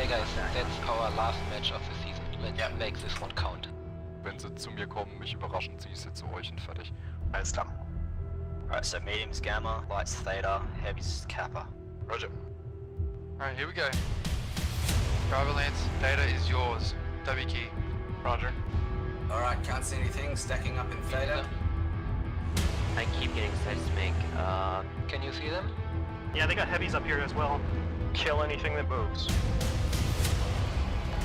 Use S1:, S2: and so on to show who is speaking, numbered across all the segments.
S1: Hey guys, that's our last match of the season. Let's make this one count.
S2: Wenn sie zu mir kommen, mich überraschen, ziehe ich sie zu euch und fertig.
S3: Alles klar. Alright, so medium's Gamma, light's Theta, heavy's Kappa.
S2: Roger.
S4: Alright, here we go. Driver Lance, Theta is yours. W key.
S2: Roger.
S5: Alright, can't see anything. Stacking up in Theta.
S1: I keep getting seismic. Can you see them?
S6: Yeah, they got heavies up here as well. Kill anything that moves.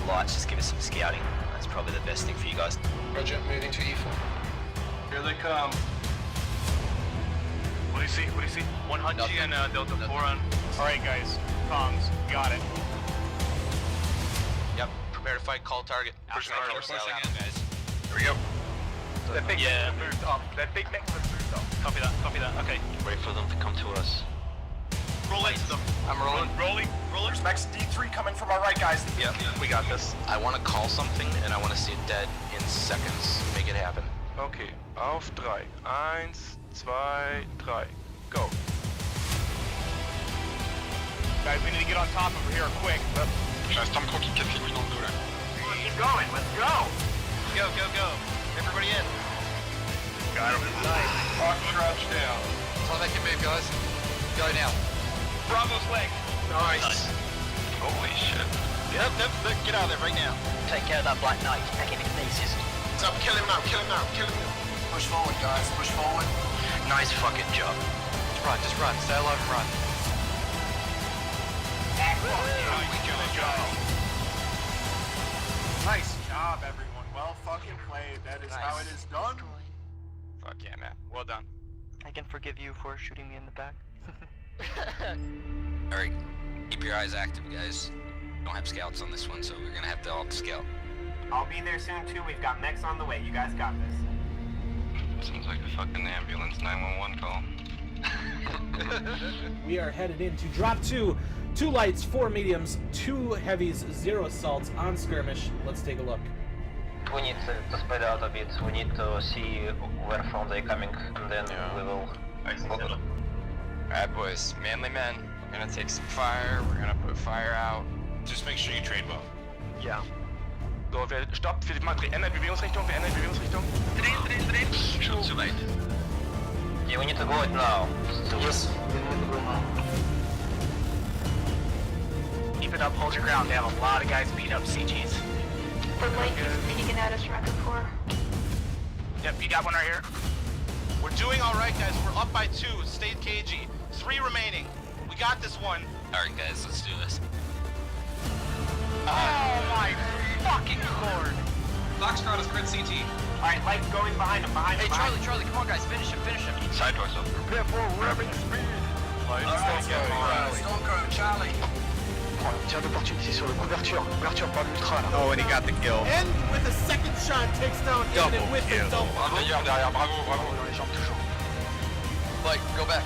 S3: Lights, just give us some scouting. That's probably the best thing for you guys.
S2: Roger, moving to E4. Here they come.
S6: What do you see? What do you see? 100 and Delta 4 on. Alright guys, comms, got it.
S7: Yep, prepare to fight, call target. Pushing on, guys.
S2: Here we go.
S6: That big mix moved up. That big mix moved up. Copy that, okay.
S1: Wait for them to come to us.
S7: Roll into them.
S2: I'm rolling.
S6: Rolling.
S7: There's
S6: Max D3 coming from our right, guys.
S7: Yep, we got this. I want to call something and I want to see it dead in seconds. Make it happen.
S2: Okay, auf 3. 1, 2, 3. Go.
S6: Guys, we need to get on top over here quick.
S2: J'ai un Stormcrow qui casse les couilles dans le dos là.
S6: Keep going, let's go.
S7: Go, go, go. Everybody in.
S6: Got him. Nice.
S2: Rock crouch down.
S4: So they can move, guys. Go now.
S6: Bravo's leg.
S2: Nice. Holy shit.
S7: Yep, get out of there right now.
S3: Take care of that Black Knight, picking his pieces.
S7: What's up? Kill him now, kill him now, kill him now.
S5: Push forward, guys. Push forward.
S7: Nice fucking job.
S4: Just run. Stay alive and run.
S6: Nice job, everyone. Well fucking played. That is how it is done.
S2: Fuck yeah, man. Well done.
S1: I can forgive you for shooting me in the back.
S8: Alright, keep your eyes active, guys. Don't have scouts on this one, so we're gonna have to all scout.
S6: I'll be there soon too. We've got mechs on the way. You guys got this.
S2: Seems like a fucking ambulance 911 call.
S9: We are headed into drop 2. 2 lights, 4 mediums, 2 heavies, 0 assaults on skirmish. Let's take a look.
S1: We need to spread out a bit. We need to see where from they're coming, and then we will.
S2: Alright boys, manly men. We're gonna take some fire, we're gonna put fire out.
S7: Just make sure you trade well.
S6: Yeah.
S2: So, stopp, ändert Bewegungsrichtung,
S8: Schon zu weit.
S1: Yeah, we need to go it now.
S5: Yes.
S6: Keep it up, hold your ground. They have a lot of guys beat up CGs.
S10: The light is peeking at us, Rocket 4.
S6: Yep, you got one right here.
S7: We're doing all right, guys. We're up by 2. Stay cagey. 3 remaining. We got this one.
S8: Alright guys, let's do this.
S6: Oh my fucking lord.
S5: Foxtrot is grid CT.
S6: Alright, light's going behind him,
S1: Hey, Charlie, come on, guys, finish him.
S2: Sideways up.
S6: Prepare for revving speed.
S2: Alright,
S5: Stormcrow, Charlie.
S6: Tiens d'opportunité sur le couverture par l'ultra là.
S4: Oh, and he got the kill.
S9: And with a second shot, takes down Imminent with his double.
S2: Derrière, bravo.
S6: Dans les jambes toujours.
S4: Like, go back.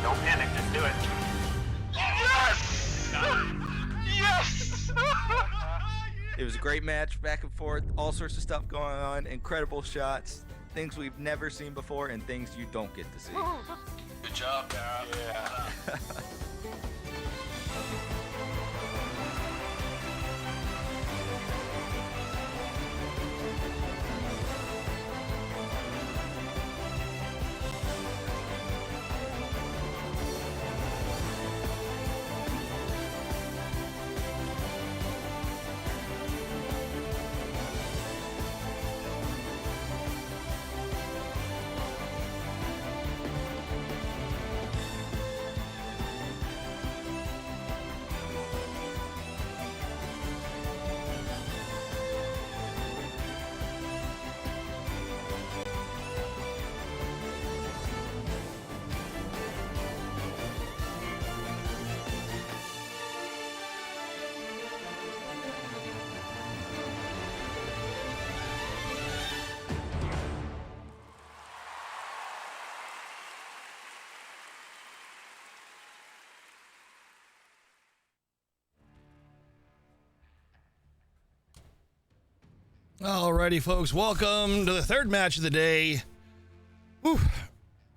S6: Don't panic, just do it.
S2: Yes! Yes!
S11: It was a great match, back and forth, all sorts of stuff going on, incredible shots, things we've never seen before, and things you don't get to see.
S5: Good job, Dara.
S2: Yeah.
S12: Alrighty, folks, welcome to the third match of the day. Whew.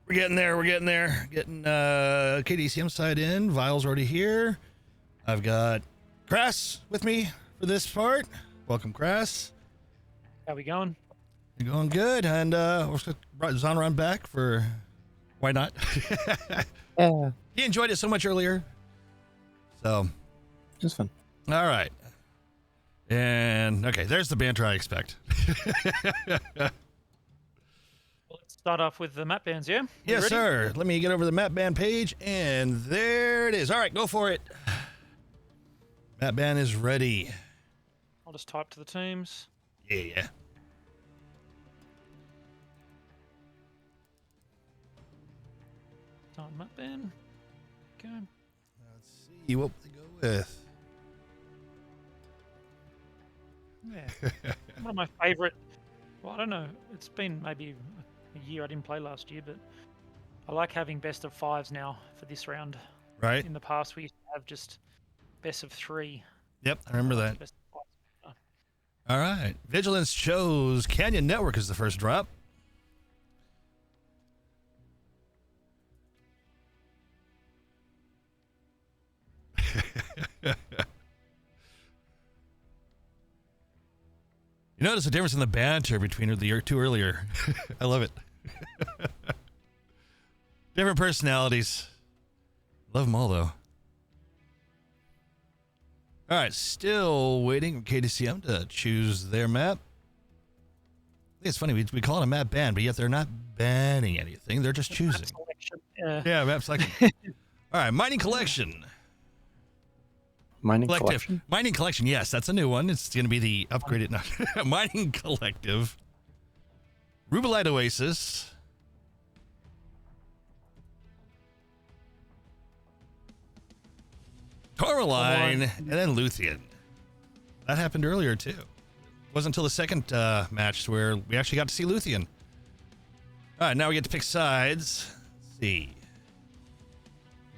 S12: We're getting there. Getting KDCM side in. Vile's already here. I've got Crass with me for this part. Welcome, Crass.
S6: How we going?
S12: You're going good, and we're brought Zonron back for why not?
S13: Yeah,
S12: He enjoyed it so much earlier, so
S13: just fun.
S12: all right. And okay, there's the banter I expect.
S6: Well, let's start off with the map bands, yeah? We
S12: Yes,
S6: ready?
S12: sir. Let me get over the map band page, and there it is. All right, go for it. Map band is ready.
S6: I'll just type to the teams.
S12: Yeah.
S6: Start map band. Okay.
S12: Let's see what they go with.
S6: Yeah. One of my favorite. Well, I don't know. It's been maybe a year. I didn't play last year, but I like having best of 5s now for this round.
S12: Right.
S6: In the past, we used to have just best of 3.
S12: Yep, I remember that.
S6: Best of 5.
S12: All right. Vigilance chose Canyon Network as the first drop. You notice the difference in the banter between the two earlier. I love it. Different personalities. Love them all, though. All right, still waiting for KDCM to choose their map. I think it's funny, we call it a map ban, but yet they're not banning anything. They're just choosing. Yeah, map selection. All right, Mining Collection.
S13: Mining Collection?
S12: Mining Collection, yes, that's a new one. It's going to be the upgraded Mining Collective. Rubelite Oasis. Tourmaline, and then Luthien. That happened earlier, too. It wasn't until the second match where we actually got to see Luthien. All right, now we get to pick sides. Let's see.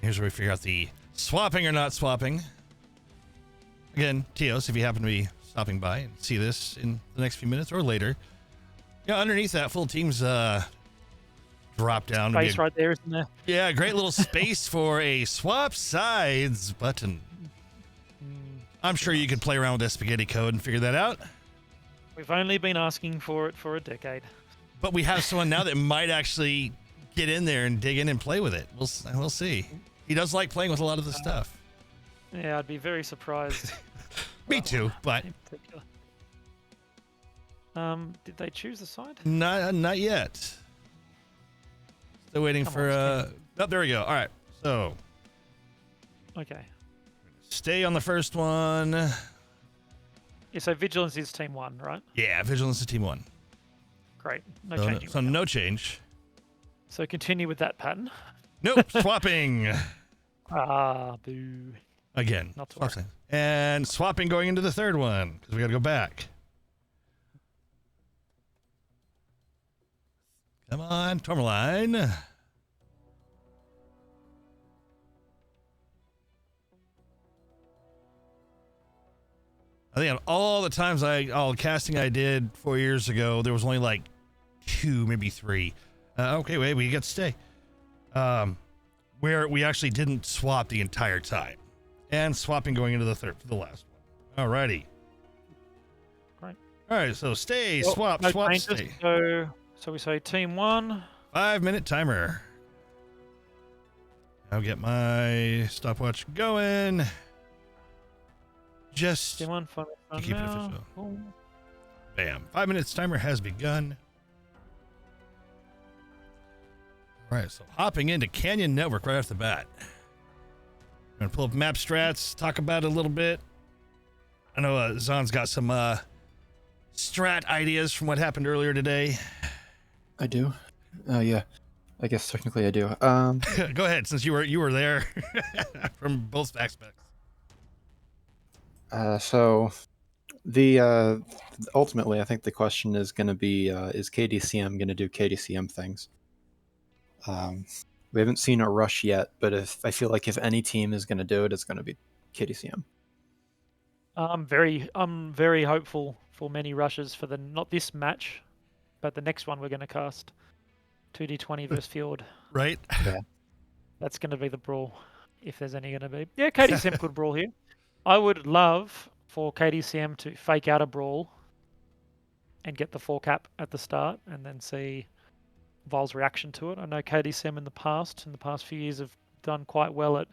S12: Here's where we figure out the swapping or not swapping. Again, Teos, if you happen to be stopping by and see this in the next few minutes or later. Yeah, underneath that, full teams drop down.
S6: Space right there, isn't there?
S12: Yeah, great little space for a swap sides button. I'm sure you could play around with that spaghetti code and figure that out.
S6: We've only been asking for it for a decade.
S12: But we have someone now that might actually get in there and dig in and play with it. We'll see. He does like playing with a lot of the stuff.
S6: Yeah, I'd be very surprised.
S12: Me too, but
S6: did they choose the side?
S12: not yet. Still waiting for oh, there we go. All right. So
S6: Okay.
S12: stay on the first one.
S6: Yeah, so Vigilance is team 1, right?
S12: Yeah, Vigilance is team 1.
S6: Great. No
S12: So,
S6: changing.
S12: so no change.
S6: So continue with that pattern.
S12: Nope, swapping.
S6: Ah, boo.
S12: Again.
S6: Not to worry.
S12: Swapping. And swapping going into the third one, because we got to go back. Come on, Tourmaline. I think on all the times all casting I did 4 years ago, there was only like 2, maybe 3. Okay, wait, we get to stay. Where we actually didn't swap the entire time. And swapping going into the last one. Alrighty.
S6: Right.
S12: Alright, so stay,
S6: Well,
S12: swap,
S6: no
S12: swap,
S6: changes,
S12: stay.
S6: So we say team 1.
S12: 5-minute timer. I'll get my stopwatch going. Just
S6: Team 1, 5
S12: to
S6: minutes
S12: keep it
S6: now.
S12: official.
S6: Cool.
S12: Bam. 5 minutes timer has begun. All right, so hopping into Canyon Network right off the bat. I'm gonna pull up map strats, talk about it a little bit. I know Zon's got some strat ideas from what happened earlier today.
S13: I do. Yeah. I guess technically I do.
S12: Go ahead, since you were there from both aspects.
S13: So the ultimately I think the question is going to be is KDCM going to do KDCM things? We haven't seen a rush yet, but I feel like if any team is going to do it, it's going to be KDCM.
S6: I'm very hopeful for many rushes for not this match, but the next one we're going to cast. 2D20 versus Field.
S12: Right?
S13: Yeah.
S6: That's going to be the brawl, if there's any going to be. Yeah, KDCM could brawl here. I would love for KDCM to fake out a brawl and get the 4 cap at the start and then see Vol's reaction to it. I know KDCM in the past few years, have done quite well at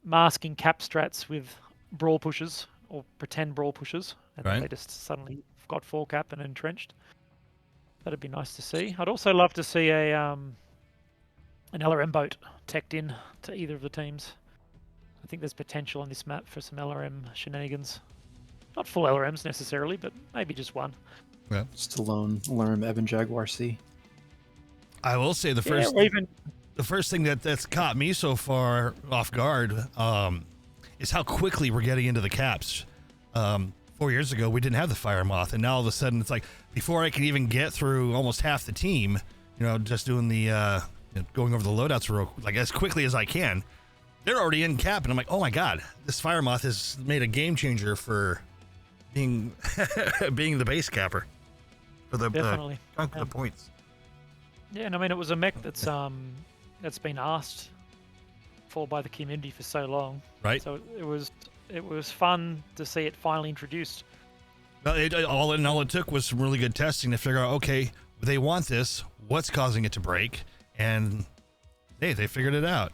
S6: masking cap strats with brawl pushes or pretend brawl pushes, and then they just suddenly got 4 cap and entrenched. That'd be nice to see. I'd also love to see an LRM boat teched in to either of the teams. I think there's potential on this map for some LRM shenanigans. Not full LRMs necessarily, but maybe just one.
S12: Yeah.
S13: Just a lone LRM Evan Jaguar C.
S12: I will say the first thing that's caught me so far off guard is how quickly we're getting into the caps. 4 years ago, we didn't have the Fire Moth, and now all of a sudden it's like before I can even get through almost half the team, just doing the going over the loadouts like as quickly as I can, they're already in cap, and I'm like, oh my god, this Fire Moth has made a game changer for being being the base capper for the
S6: Definitely.
S12: chunk of the points.
S6: Yeah, and I mean it was a mech that's been asked for by the community for so long.
S12: Right.
S6: So it was fun to see it finally introduced.
S12: All it took was some really good testing to figure out, okay, they want this, what's causing it to break, and they figured it out.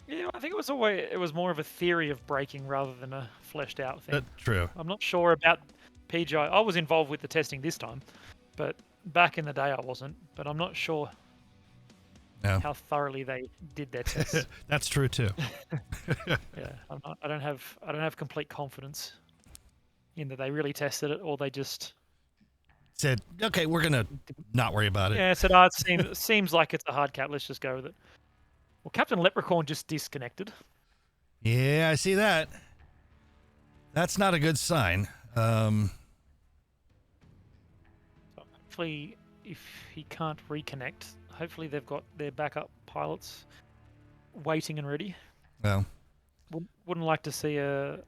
S6: Yeah, I think it was more of a theory of breaking rather than a fleshed out thing.
S12: That's true.
S6: I'm not sure about PGI. I was involved with the testing this time, but back in the day I wasn't. But I'm not sure how thoroughly they did their tests.
S12: That's true too.
S6: Yeah, I don't have complete confidence in that they really tested it, or they just
S12: said, okay, we're gonna not worry about it.
S6: Yeah, said, it seems like it's a hard cap. Let's just go with it. Well, Captain Leprechaun just disconnected.
S12: Yeah, I see that. That's not a good sign.
S6: Hopefully, if he can't reconnect, hopefully they've got their backup pilots waiting and ready.
S12: Well,
S6: wouldn't like to see a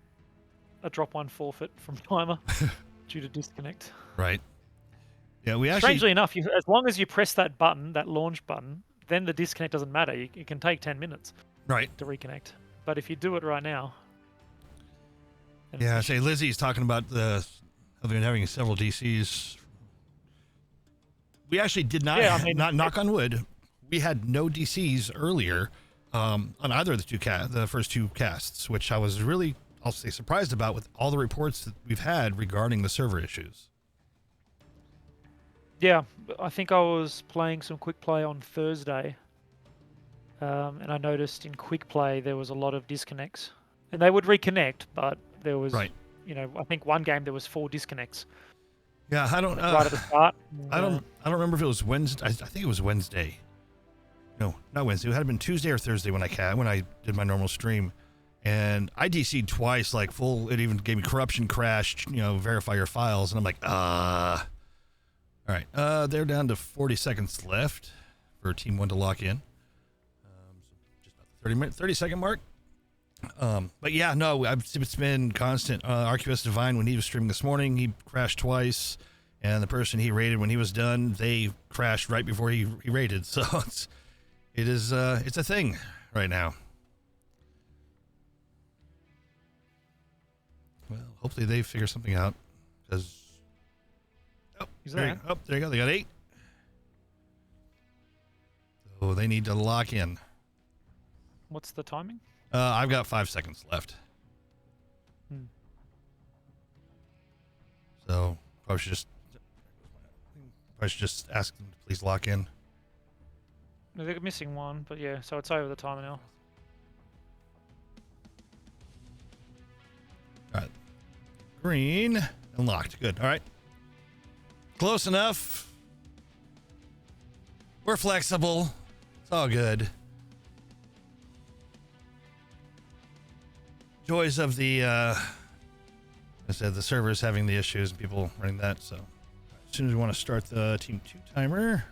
S6: drop 1 forfeit from timer due to disconnect.
S12: Right. Yeah, we actually.
S6: Strangely enough, as long as you press that button, that launch button, then the disconnect doesn't matter. It can take 10 minutes.
S12: Right.
S6: To reconnect, but if you do it right now.
S12: Yeah, say Lizzie's talking about having several DCs. We actually did not.
S6: Yeah, I mean,
S12: not knock on wood. We had no DCs earlier on either of the first 2 casts, which I was really, I'll say, surprised about with all the reports that we've had regarding the server issues.
S6: Yeah, I think I was playing some quick play on Thursday, and I noticed in quick play there was a lot of disconnects, and they would reconnect, but there was, I think one game there was 4 disconnects.
S12: Yeah, I don't.
S6: Right at the start.
S12: I don't remember if it was Wednesday. I think it was Wednesday. No, not Wednesday. It had been Tuesday or Thursday when I did my normal stream, and I DC'd twice, like full. It even gave me corruption crashed. Verify your files, and I'm like, All right, they're down to 40 seconds left for Team 1 to lock in. Just about the 30-second mark. But yeah, no, it's been constant. RQS Divine, when he was streaming this morning, he crashed twice, and the person he raided when he was done, they crashed right before he raided. So it's a thing right now. Well, hopefully they figure something out, because there you go. They got 8. So they need to lock in.
S6: What's the timing?
S12: I've got 5 seconds left. So I should just ask them to please lock in.
S6: No, they're missing 1, but yeah, so it's over the timer now.
S12: All right. Green and locked. Good. All right. Close enough. We're flexible. It's all good. Joys of the, I said the server's having the issues, people running that. So as soon as we want to start the Team 2 timer.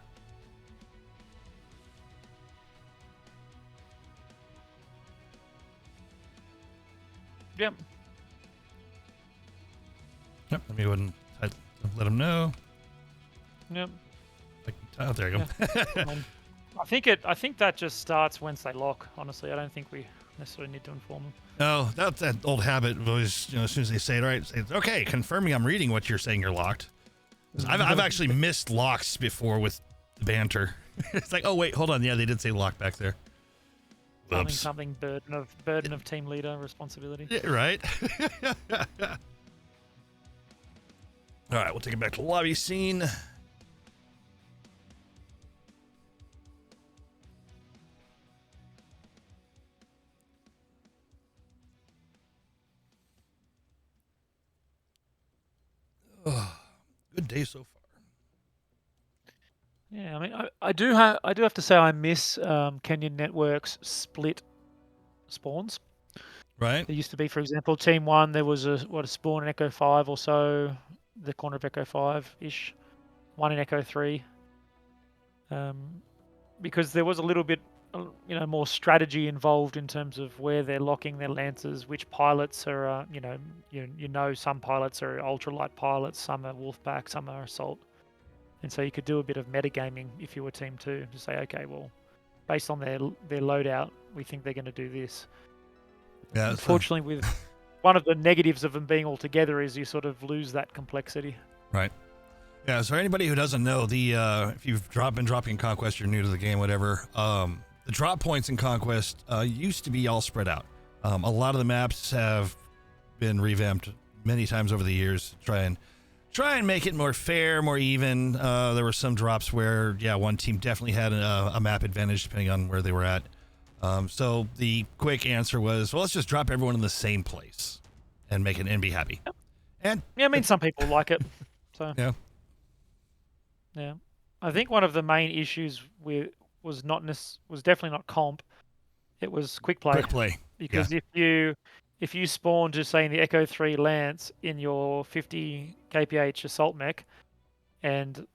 S6: Yep.
S12: Yep. Let me go ahead and let them know.
S6: Yep.
S12: Oh, there you go.
S6: I think that just starts once they lock. Honestly, I don't think we necessarily need to inform them.
S12: No, that's that old habit. Always, as soon as they say it, right, say, okay, confirming I'm reading what you're saying. You're locked. 'Cause I've actually missed locks before with the banter. It's like, oh wait, hold on. Yeah, they did say lock back there.
S6: Something burden of team leader responsibility.
S12: Yeah, right. All right, we'll take it back to the lobby scene. Oh, good day so far.
S6: Yeah, I mean, I do have to say I miss Kenyan Network's split spawns.
S12: Right.
S6: There used to be, for example, Team 1, there was a spawn in Echo 5 or so, the corner of Echo 5-ish, one in Echo 3. Because there was a little bit, more strategy involved in terms of where they're locking their lances, which pilots are, some pilots are ultralight pilots, some are Wolfpack, some are Assault. And so you could do a bit of metagaming if you were Team 2 to say, okay, well, based on their loadout, we think they're going to do this.
S12: Yeah.
S6: Unfortunately, with one of the negatives of them being all together is you sort of lose that complexity.
S12: Right. Yeah. So anybody who doesn't know, if you've been dropping Conquest, you're new to the game, whatever. The drop points in Conquest used to be all spread out. A lot of the maps have been revamped many times over the years to try and make it more fair, more even. There were some drops where, one team definitely had a map advantage depending on where they were at. So the quick answer was, well, let's just drop everyone in the same place and make it and be happy. And
S6: yeah, I mean, some people like it. So
S12: yeah.
S6: I think one of the main issues was definitely not comp. It was quick play.
S12: Quick play.
S6: Because if you spawn to say in the Echo 3 Lance in your 50 kph assault mech, and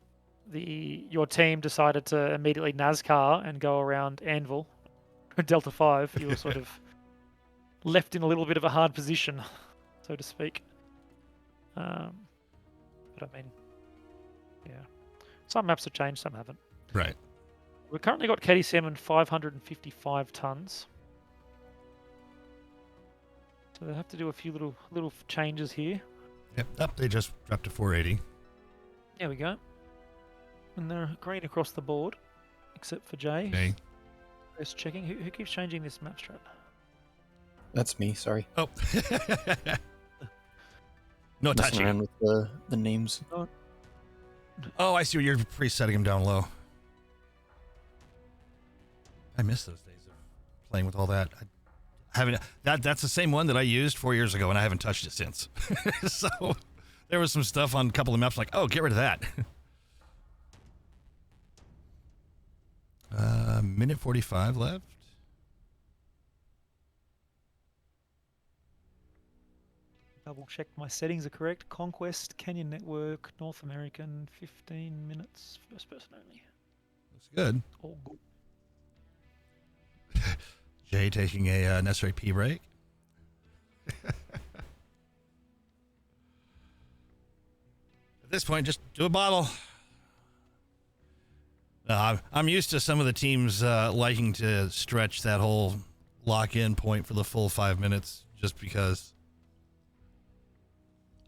S6: your team decided to immediately NASCAR and go around Anvil, Delta 5, you were sort of left in a little bit of a hard position, so to speak. But I mean, yeah, some maps have changed, some haven't.
S12: Right.
S6: We've currently got KDCM in 555 tons. So they'll have to do a few little changes here.
S12: Yep, they just dropped to 480.
S6: There we go. And they're green across the board, except for Jay.
S12: Okay.
S6: Just checking. Who keeps changing this map strat?
S13: That's me, sorry.
S12: Oh. No
S13: Messing
S12: touching.
S13: around with the names.
S12: Oh, I see. You're presetting them down low. I miss those days of playing with all that. That's the same one that I used 4 years ago, and I haven't touched it since. So there was some stuff on a couple of maps like, oh, get rid of that. Minute 45 left.
S6: Double check my settings are correct. Conquest, Canyon Network, North American, 15 minutes, first person only.
S12: Looks good.
S6: All good.
S12: Jay taking a necessary pee break. At this point, just do a bottle. I'm used to some of the teams liking to stretch that whole lock-in point for the full 5 minutes, just because.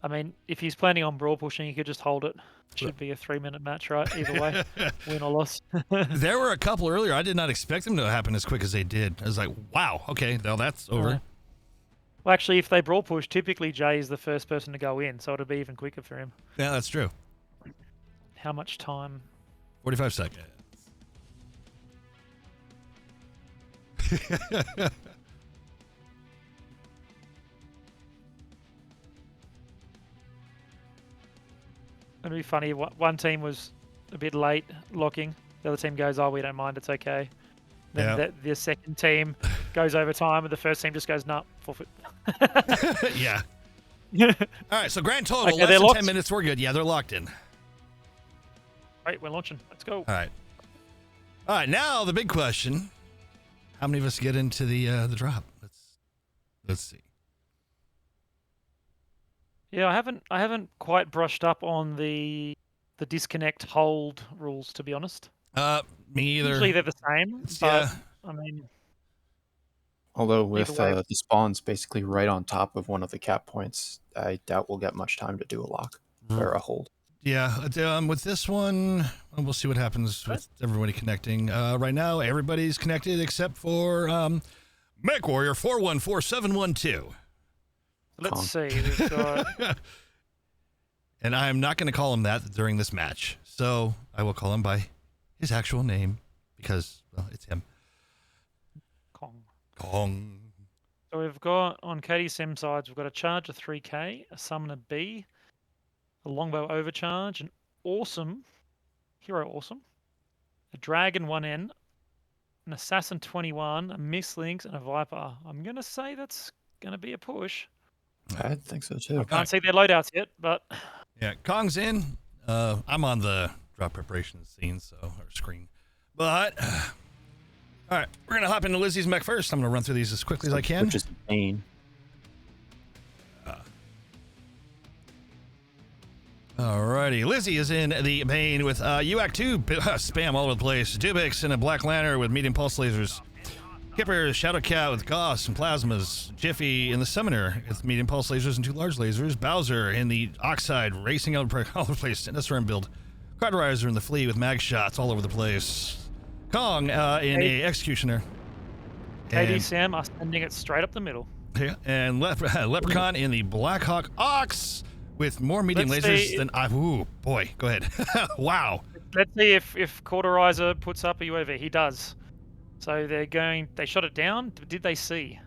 S6: I mean, if he's planning on brawl pushing, he could just hold it. Should be a 3-minute match, right? Either way, win or loss.
S12: There were a couple earlier. I did not expect them to happen as quick as they did. I was like, wow, okay, now that's over.
S6: Well, actually, if they brawl push, typically Jay is the first person to go in, so it'll be even quicker for him.
S12: Yeah, that's true.
S6: How much time?
S12: 45 seconds.
S6: It'd be funny. One team was a bit late locking. The other team goes, "Oh, we don't mind. It's okay." Then the second team goes over time, and the first team just goes, "Nah, forfeit."
S12: Yeah. All right. So grand total,
S6: Okay,
S12: less
S6: they're
S12: than
S6: locked?
S12: 10 minutes. We're good. Yeah, they're locked in.
S6: Right, we're launching. Let's go.
S12: All right. All right. Now the big question: how many of us get into the drop? Let's see.
S6: Yeah, I haven't quite brushed up on the disconnect hold rules, to be honest.
S12: Me either.
S6: Usually they're the same, but
S12: yeah.
S6: I mean,
S13: Although with
S6: way.
S13: the spawns basically right on top of one of the cap points, I doubt we'll get much time to do a lock or a hold.
S12: Yeah, with this one, we'll see what happens with everybody connecting. Right now, everybody's connected except for Mech Warrior 414712.
S6: Let's see. We've got
S12: And I'm not going to call him that during this match, so I will call him by his actual name because, well, it's him. Kong.
S6: So we've got, on KDCM sides, we've got a charge of 3k, a summoner B, a longbow overcharge, an awesome, hero awesome, a dragon 1N, an assassin 21, a mislinks, and a viper. I'm going to say that's going to be a push.
S13: I think so too.
S6: I can't see their loadouts yet, but...
S12: Yeah, Kong's in. I'm on the drop preparation scene, or screen. But... all right, we're going to hop into Lizzie's mech first. I'm going to run through these as quickly as I can.
S13: Which is Bane.
S12: Alrighty, Lizzie is in the Bane with UAC 2 spam all over the place. Dubix in a Black Lantern with medium pulse lasers. Kipper, Shadow Cat with Gauss and plasmas. Jiffy in the Summoner with medium pulse lasers and 2 large lasers. Bowser in the Oxide racing all over the place. SRM build. Carderizer in the Flea with mag shots all over the place. Kong in a Executioner.
S6: KDCM are sending it straight up the middle.
S12: Yeah, and Leprechaun in the Blackhawk Ox with more medium lasers than I. Ooh, boy, go ahead. Wow.
S6: Let's see if Cauterizer puts up a UAV. He does. So they shot it down. Did they see?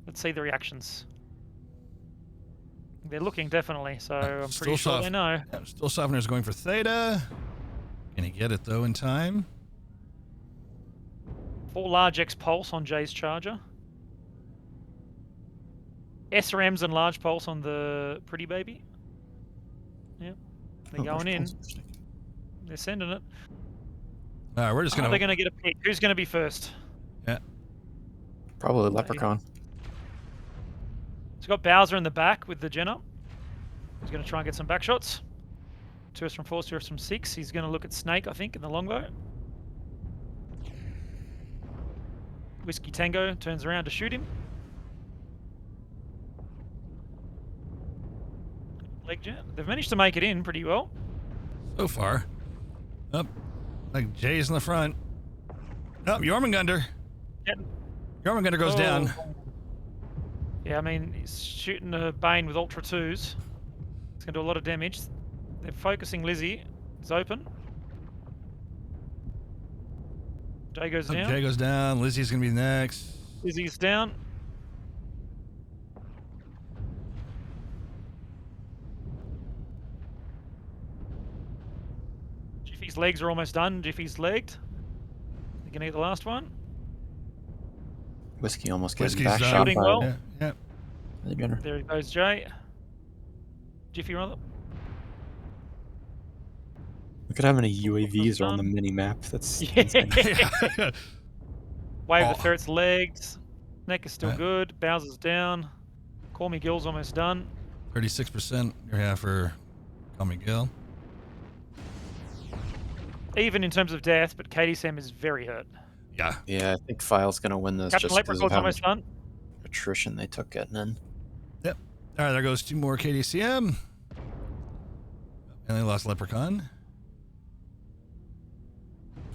S6: Let's see the reactions. They're looking, definitely. So I'm pretty sure they know.
S12: Yeah, still Softener's going for Theta. Can he get it, though, in time?
S6: 4 large X pulse on Jay's charger. SRMs and large pulse on the pretty baby. Yep. They're going in. They're sending it.
S12: All right, we're just gonna.
S6: They're gonna get a pick. Who's gonna be first?
S12: Yeah.
S13: Probably Leprechaun.
S6: He's got Bowser in the back with the gen up. He's gonna try and get some back shots. 2s from 4, 2s from 6. He's gonna look at Snake, I think, in the longbow. Whiskey Tango turns around to shoot him. Leg jet. They've managed to make it in pretty well.
S12: So far. Up. Like Jay's in the front. Up, Jormungandr. Jormungandr goes down.
S6: Yeah, I mean, he's shooting a Bane with Ultra 2s. It's going to do a lot of damage. They're focusing Lizzie. It's open. Jay goes down.
S12: Jay goes down. Lizzie's going to be next.
S6: Lizzie's down. Jiffy's legs are almost done. Jiffy's legged. They're going to get the last one.
S13: Whiskey almost getting
S6: Whiskey's
S13: back shot
S6: shooting
S13: by
S6: well.
S13: the gunner.
S6: There goes Jay. Jiffy, rather.
S13: Look at how many UAVs are on the mini map. That's insane.
S6: Wave the ferret's legs. Neck is still good. Bowser's down. Call Me Gill's almost done.
S12: 36% you're half for Call Me Gill.
S6: Even in terms of death, but KDCM is very hurt.
S12: Yeah.
S13: Yeah, I think File's going to win this
S6: Captain
S13: just because of
S6: Leprechaun's
S13: how
S6: almost
S13: much
S6: done.
S13: attrition they took getting in.
S12: Yep. All right, there goes 2 more KDCM. And they lost Leprechaun.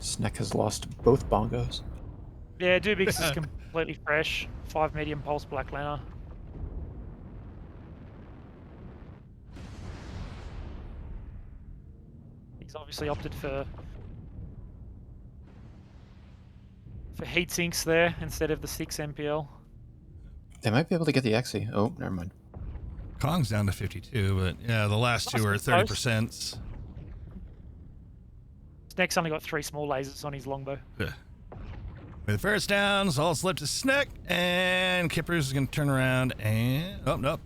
S13: Sneck has lost both bongos.
S6: Yeah, Dubix is completely fresh. 5 medium pulse Black Lantern. He's obviously opted for heat sinks there instead of the 6 MPL.
S13: They might be able to get the Exy. Oh, never mind.
S12: Kong's down to 52, but yeah, the last 2 are 30%.
S6: Sneck's only got 3 small lasers on his longbow.
S12: Yeah. With the ferrets down, all slipped to Sneck, and Kipper's going to turn around and... Oh, nope.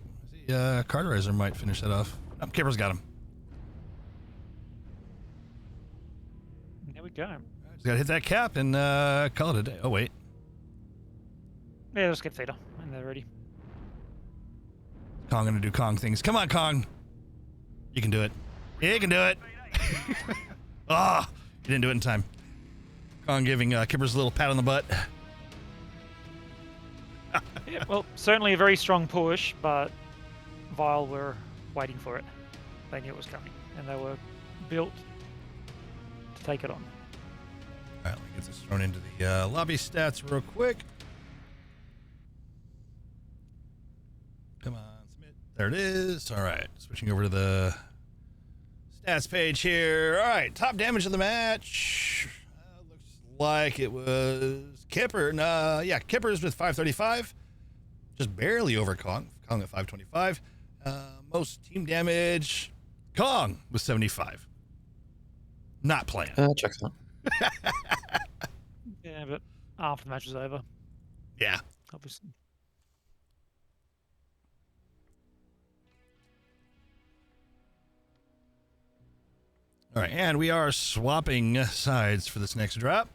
S12: Carderizer might finish that off. Oh, Kipper's got him.
S6: There we go.
S12: Just got to hit that cap and call it a day. Oh, wait.
S6: Yeah, let's get Theta, and they're ready.
S12: Kong going to do Kong things. Come on, Kong. You can do it. You can do it. Ah, oh, you didn't do it in time. Kong giving Kippers a little pat on the butt.
S6: Yeah, well, certainly a very strong push, but Vile were waiting for it. They knew it was coming, and they were built to take it on.
S12: All right, let me get this thrown into the lobby stats real quick. Come on, submit. There it is. All right, switching over to the stats page here. All right, top damage of the match. Looks like it was Kipper. Yeah, Kipper's with 535. Just barely over Kong. Kong at 525. Most team damage, Kong with 75. Not playing.
S13: Checks out.
S6: Yeah, but after the match was over,
S12: Yeah.
S6: obviously.
S12: All right, and we are swapping sides for this next drop.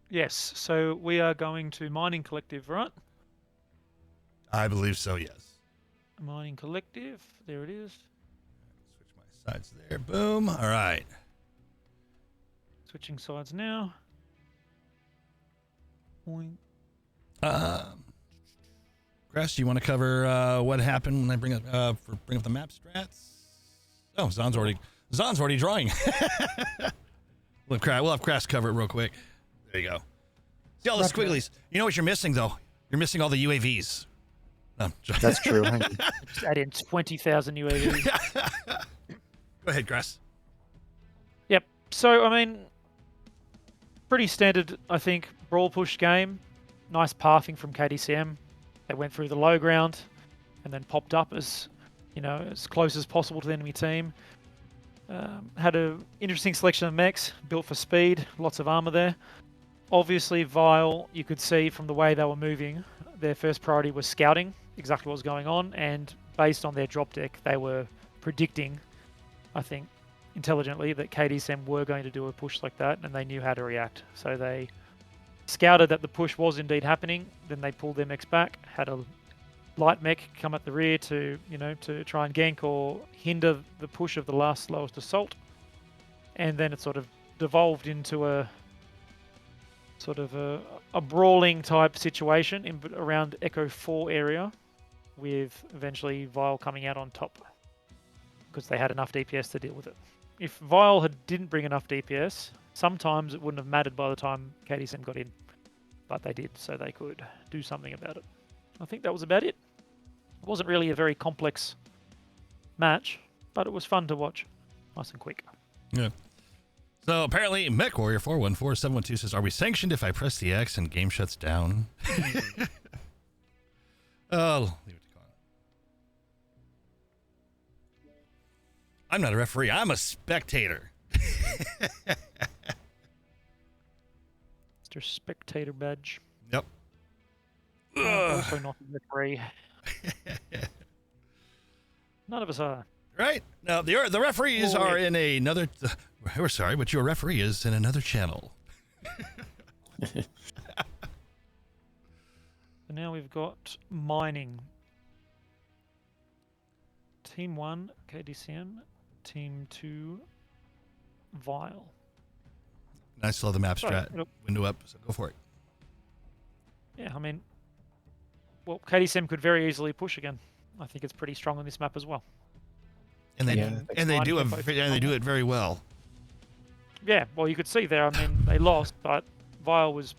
S6: Yes, so we are going to Mining Collective, right?
S12: I believe so, yes.
S6: Mining Collective, there it is.
S12: Switch my sides there. Boom. All right.
S6: Switching sides now. Point.
S12: Grass, do you want to cover what happened when I bring up the map strats? Oh, Zon's already drawing. We'll have Grass cover it real quick. There you go. See all the squigglies. You know what you're missing though? You're missing all the UAVs. No,
S13: That's true.
S6: Just add in 20,000 UAVs.
S12: Go ahead, Grass.
S6: Yep. So, I mean, pretty standard, I think, brawl push game. Nice pathing from KDCM. They went through the low ground and then popped up as, as close as possible to the enemy team. Had an interesting selection of mechs, built for speed, lots of armor there. Obviously, Vile, you could see from the way they were moving, their first priority was scouting exactly what was going on, and based on their drop deck, they were predicting, I think, intelligently, that KDCM were going to do a push like that, and they knew how to react. So they scouted that the push was indeed happening, then they pulled their mechs back, had a light mech come at the rear to, to try and gank or hinder the push of the last lowest assault, and then it sort of devolved into a sort of a brawling type situation around Echo 4 area, with eventually Vile coming out on top because they had enough DPS to deal with it. If Vile didn't bring enough DPS, sometimes it wouldn't have mattered by the time KDCM got in, but they did, so they could do something about it. I think that was about it. It wasn't really a very complex match, but it was fun to watch. Nice and quick.
S12: Yeah. So apparently, Mech Warrior 414712 says, "Are we sanctioned if I press the X and game shuts down?" Oh, leave it to Con. I'm not a referee. I'm a spectator.
S6: Mr. Spectator badge.
S12: Yep.
S6: Also not a referee. None of us are.
S12: Right? Now, the referees are in another... we're sorry, but your referee is in another channel.
S6: So now we've got mining. Team 1, KDCM. Team 2, Vile.
S12: I still have the map strat window up, so go for it.
S6: Yeah, I mean, well, KDCM could very easily push again. I think it's pretty strong on this map as well.
S12: And they do it very well.
S6: Yeah, well, you could see there. I mean, they lost, but Vile was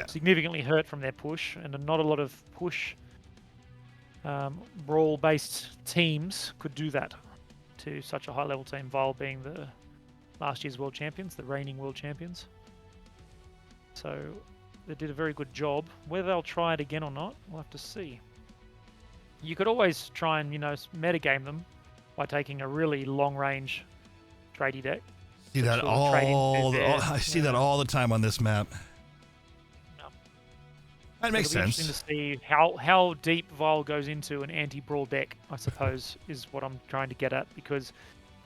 S6: significantly hurt from their push, and not a lot of push brawl-based teams could do that to such a high-level team. Vile being the last year's world champions, the reigning world champions. So they did a very good job. Whether they'll try it again or not, we'll have to see. You could always try and, metagame them by taking a really long-range tradie deck.
S12: See that I see that all the time on this map.
S6: No.
S12: That makes sense.
S6: Interesting to see how deep Vile goes into an anti-brawl deck, I suppose, is what I'm trying to get at, because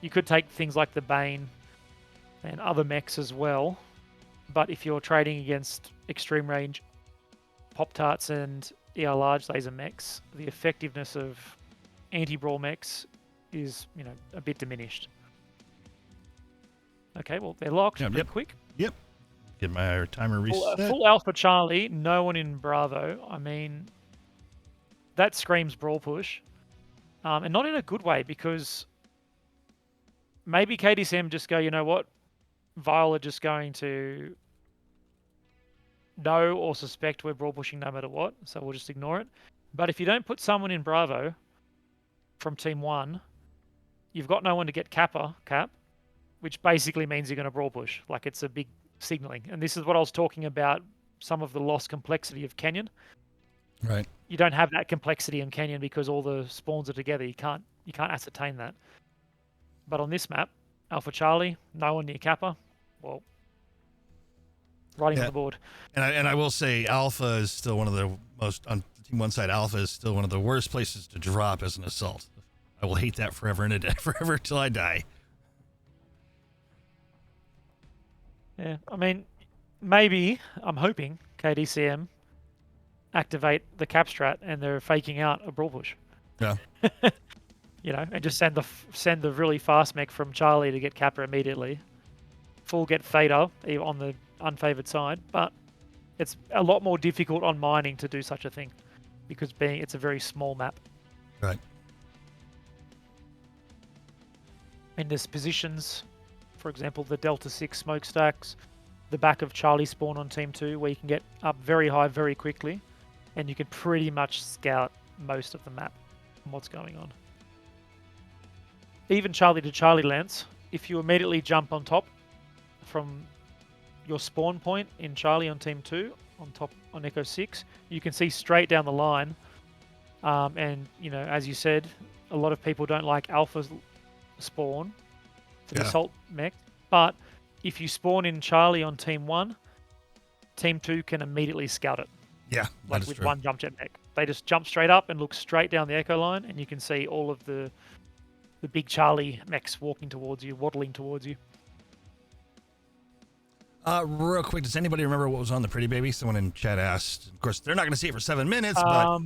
S6: you could take things like the Bane and other mechs as well, but if you're trading against extreme range Pop-Tarts and ER large laser mechs, the effectiveness of anti-brawl mechs is, a bit diminished. Okay, well, they're locked pretty quick.
S12: Yep. Get my timer reset.
S6: Full Alpha Charlie, no one in Bravo. I mean, that screams brawl push. And not in a good way, because maybe KDCM just go, you know what? Vile are just going to know or suspect we're brawl pushing no matter what, so we'll just ignore it. But if you don't put someone in Bravo from Team 1, you've got no one to get cap, which basically means you're going to brawl push. Like, it's a big signaling. And this is what I was talking about, some of the lost complexity of Canyon.
S12: Right.
S6: You don't have that complexity in Canyon because all the spawns are together. You can't ascertain that. But on this map, Alpha Charlie, no one near Kappa, well, writing on the board.
S12: And I will say Alpha is still one of the most, on Team 1 side, Alpha is still one of the worst places to drop as an assault. I will hate that forever and a day, forever till I die.
S6: Yeah, I mean, maybe, I'm hoping, KDCM activate the cap strat and they're faking out a brawl push.
S12: Yeah.
S6: You know, and just send the really fast mech from Charlie to get Kappa immediately. Full get Theta on the unfavored side, but it's a lot more difficult on mining to do such a thing because it's a very small map.
S12: Right.
S6: And there's positions, for example, the Delta 6 smokestacks, the back of Charlie spawn on Team 2, where you can get up very high very quickly, and you can pretty much scout most of the map and what's going on. Even Charlie to Charlie Lance, if you immediately jump on top from your spawn point in Charlie on Team 2, on top on Echo 6, you can see straight down the line. And, you know, as you said, a lot of people don't like Alpha's spawn for the assault mech, but if you spawn in Charlie on Team 1, Team 2 can immediately scout it.
S12: Yeah,
S6: like with one jump jet mech. They just jump straight up and look straight down the Echo line, and you can see all of the big Charlie mechs walking towards you, waddling towards you.
S12: Real quick, does anybody remember what was on the Pretty Baby? Someone in chat asked. Of course, they're not going to see it for 7 minutes, but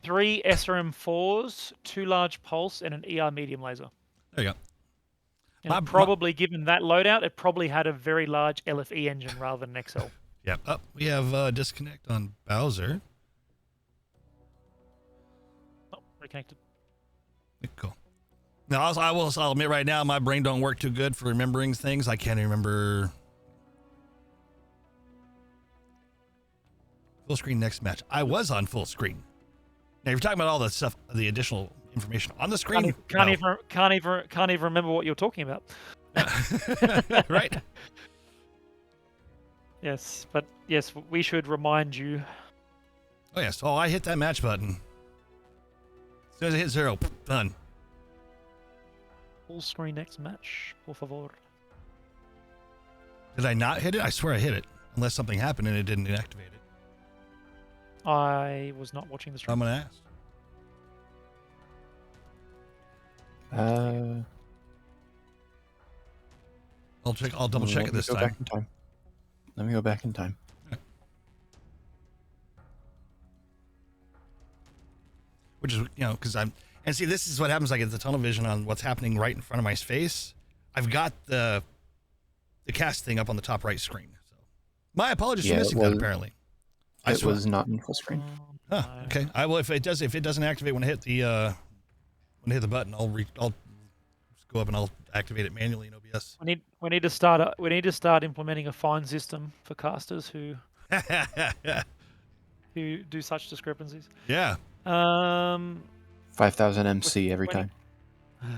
S6: 3 SRM4s, 2 large pulse, and an ER medium laser.
S12: There you go.
S6: And probably, given that loadout, it probably had a very large LFE engine rather than XL.
S12: Yeah. Oh, we have disconnect on Bowser.
S6: Oh, reconnected.
S12: Cool. Now, I'll admit right now, my brain don't work too good for remembering things. I can't remember. Full screen next match. I was on full screen. Now you're talking about all the stuff, the additional information on the screen.
S6: Can't even remember what you're talking about.
S12: Right.
S6: Yes, but yes, we should remind you.
S12: Oh yes. Oh, I hit that match button. As soon as I hit 0, done.
S6: Full screen next match, por favor.
S12: Did I not hit it? I swear I hit it. Unless something happened and it didn't activate it.
S6: I was not watching the stream.
S12: I'm gonna ask. I'll check. I'll double check it this time.
S13: Let me go back in time.
S12: Which is, you know, because and see, this is what happens. I get the tunnel vision on what's happening right in front of my face. I've got the cast thing up on the top right screen. So my apologies for missing that. Apparently,
S13: it was not in full screen.
S12: Huh, okay. I will if it doesn't activate when I hit the button, I'll just go up and I'll activate it manually in OBS.
S6: We need to start implementing a fine system for casters who do such discrepancies.
S12: Yeah.
S13: 5,000 MC every time.